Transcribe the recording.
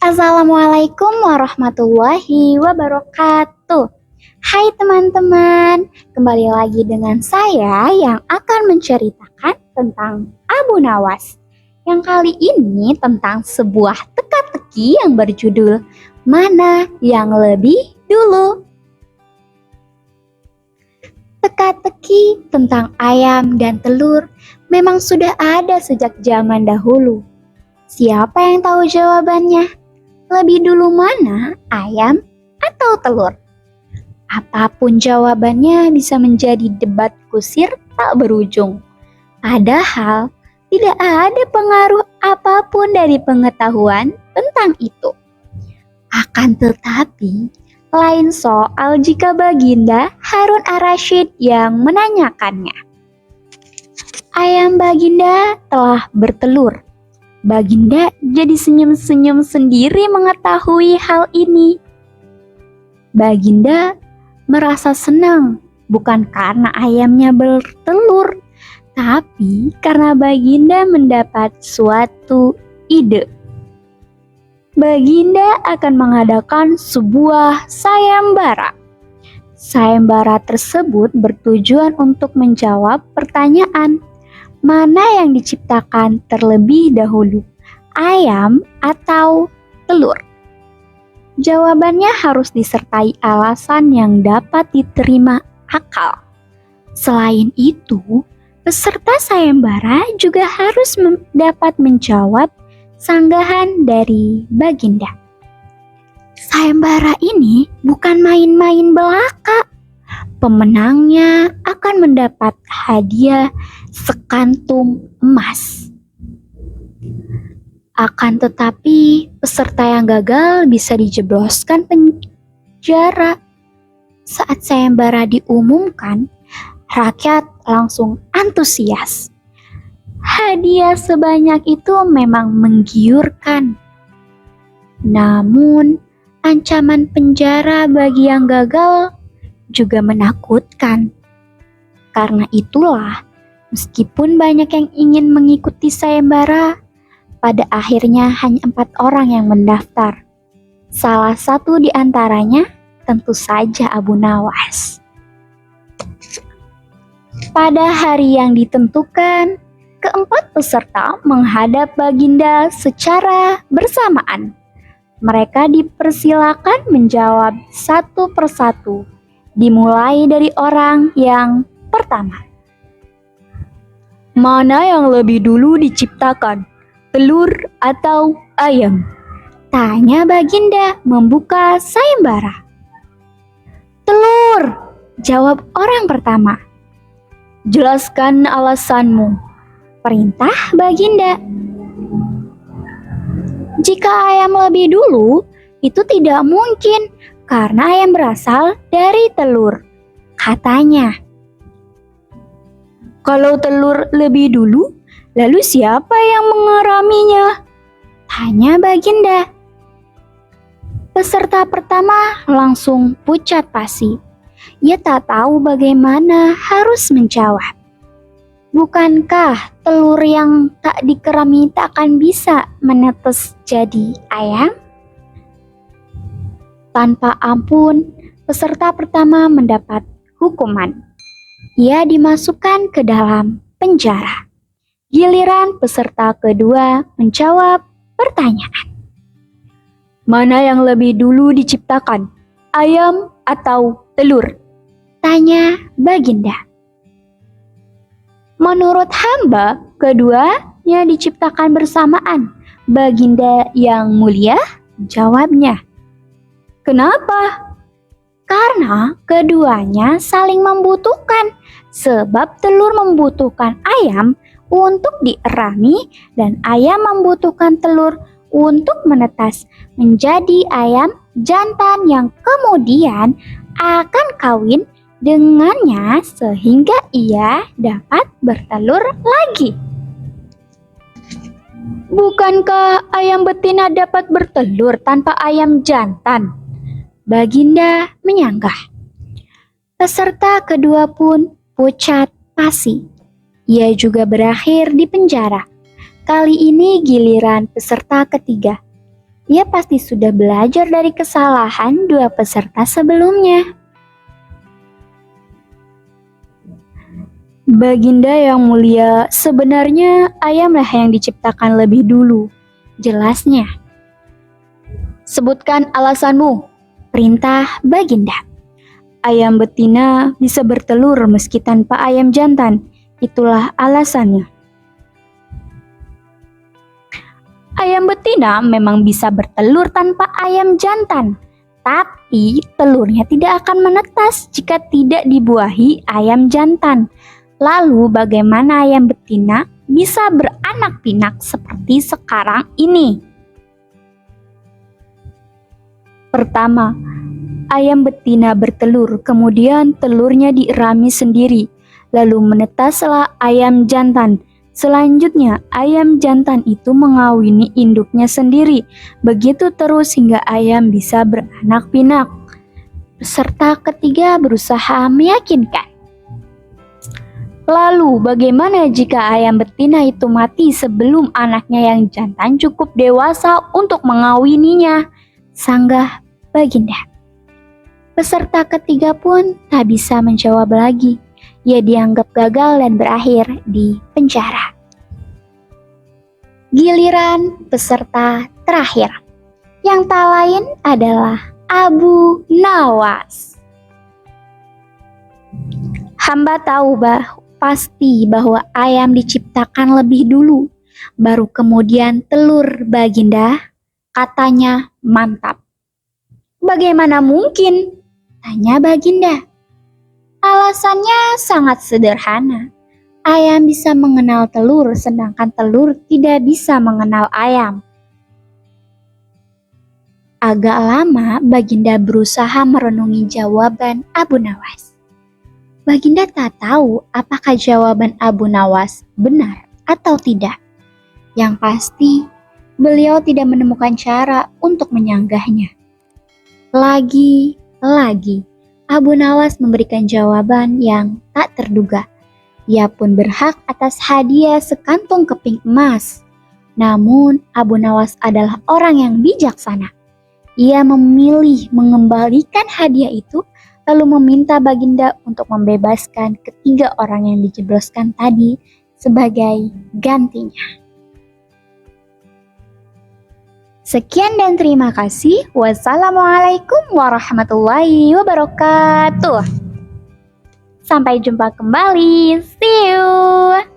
Assalamualaikum warahmatullahi wabarakatuh. Hai teman-teman, kembali lagi dengan saya yang akan menceritakan tentang Abu Nawas. Yang kali ini tentang sebuah teka-teki yang berjudul Mana yang lebih dulu? Teka-teki tentang ayam dan telur memang sudah ada sejak zaman dahulu. Siapa yang tahu jawabannya? Lebih dulu mana, ayam atau telur? Apapun jawabannya bisa menjadi debat kusir tak berujung. Padahal tidak ada pengaruh apapun dari pengetahuan tentang itu. Akan tetapi, lain soal jika Baginda Harun Ar-Rasyid yang menanyakannya. Ayam Baginda telah bertelur. Baginda jadi senyum-senyum sendiri mengetahui hal ini. Baginda merasa senang bukan karena ayamnya bertelur, tapi karena Baginda mendapat suatu ide. Baginda akan mengadakan sebuah sayembara. Sayembara tersebut bertujuan untuk menjawab pertanyaan, mana yang diciptakan terlebih dahulu, ayam atau telur? Jawabannya harus disertai alasan yang dapat diterima akal. Selain itu, peserta sayembara juga harus dapat menjawab sanggahan dari Baginda. Sayembara ini bukan main-main belaka. Pemenangnya akan mendapat hadiah sekantung emas. Akan tetapi, peserta yang gagal bisa dijebloskan penjara. Saat sayembara diumumkan, rakyat langsung antusias. Hadiah sebanyak itu memang menggiurkan. Namun, ancaman penjara bagi yang gagal juga menakutkan. Karena itulah, meskipun banyak yang ingin mengikuti sayembara, pada akhirnya hanya 4 orang yang mendaftar. Salah satu di antaranya tentu saja Abu Nawas. Pada hari yang ditentukan, keempat peserta menghadap Baginda secara bersamaan. Mereka dipersilakan menjawab satu persatu. Dimulai dari orang yang pertama. Mana yang lebih dulu diciptakan, telur atau ayam? Tanya Baginda membuka sayembara. Telur, jawab orang pertama. Jelaskan alasanmu, perintah Baginda. Jika ayam lebih dulu, itu tidak mungkin. Karena ayam berasal dari telur, katanya. Kalau telur lebih dulu, lalu siapa yang mengeraminya? Tanya Baginda. Peserta pertama langsung pucat pasi. Ia tak tahu bagaimana harus menjawab. Bukankah telur yang tak dikerami tak akan bisa menetes jadi ayam? Tanpa ampun, peserta pertama mendapat hukuman. Ia dimasukkan ke dalam penjara. Giliran peserta kedua menjawab pertanyaan. Mana yang lebih dulu diciptakan, ayam atau telur? Tanya Baginda. Menurut hamba, keduanya diciptakan bersamaan. Baginda yang mulia, jawabnya. Kenapa? Karena keduanya saling membutuhkan, sebab telur membutuhkan ayam untuk dierami dan ayam membutuhkan telur untuk menetas menjadi ayam jantan yang kemudian akan kawin dengannya sehingga ia dapat bertelur lagi. Bukankah ayam betina dapat bertelur tanpa ayam jantan? Baginda menyanggah. Peserta kedua pun pucat pasi. Ia juga berakhir di penjara. Kali ini giliran peserta ketiga. Ia pasti sudah belajar dari kesalahan dua peserta sebelumnya. Baginda yang mulia, sebenarnya ayamlah yang diciptakan lebih dulu. Jelasnya. Sebutkan alasanmu, perintah Baginda. Ayam betina bisa bertelur meski tanpa ayam jantan. Itulah alasannya. Ayam betina memang bisa bertelur tanpa ayam jantan, tapi telurnya tidak akan menetas jika tidak dibuahi ayam jantan. Lalu bagaimana ayam betina bisa beranak pinak seperti sekarang ini? Pertama, ayam betina bertelur, kemudian telurnya dierami sendiri, lalu menetaslah ayam jantan. Selanjutnya, ayam jantan itu mengawini induknya sendiri. Begitu terus hingga ayam bisa beranak pinak. Peserta ketiga berusaha meyakinkan. Lalu, bagaimana jika ayam betina itu mati sebelum anaknya yang jantan cukup dewasa untuk mengawininya? Sanggah Baginda. Peserta ketiga pun tak bisa menjawab lagi. Ia dianggap gagal dan berakhir di penjara. Giliran peserta terakhir, yang tak lain adalah Abu Nawas. Hamba tahu pasti bahwa ayam diciptakan lebih dulu, baru kemudian telur Baginda, katanya mantap. Bagaimana mungkin? Tanya Baginda. Alasannya sangat sederhana. Ayam bisa mengenal telur, sedangkan telur tidak bisa mengenal ayam. Agak lama Baginda berusaha merenungi jawaban Abu Nawas. Baginda tak tahu apakah jawaban Abu Nawas benar atau tidak. Yang pasti, beliau tidak menemukan cara untuk menyanggahnya. Lagi-lagi, Abu Nawas memberikan jawaban yang tak terduga. Ia pun berhak atas hadiah sekantung keping emas. Namun, Abu Nawas adalah orang yang bijaksana. Ia memilih mengembalikan hadiah itu, lalu meminta Baginda untuk membebaskan ketiga orang yang dijebloskan tadi sebagai gantinya. Sekian dan terima kasih. Wassalamualaikum warahmatullahi wabarakatuh. Sampai jumpa kembali. See you.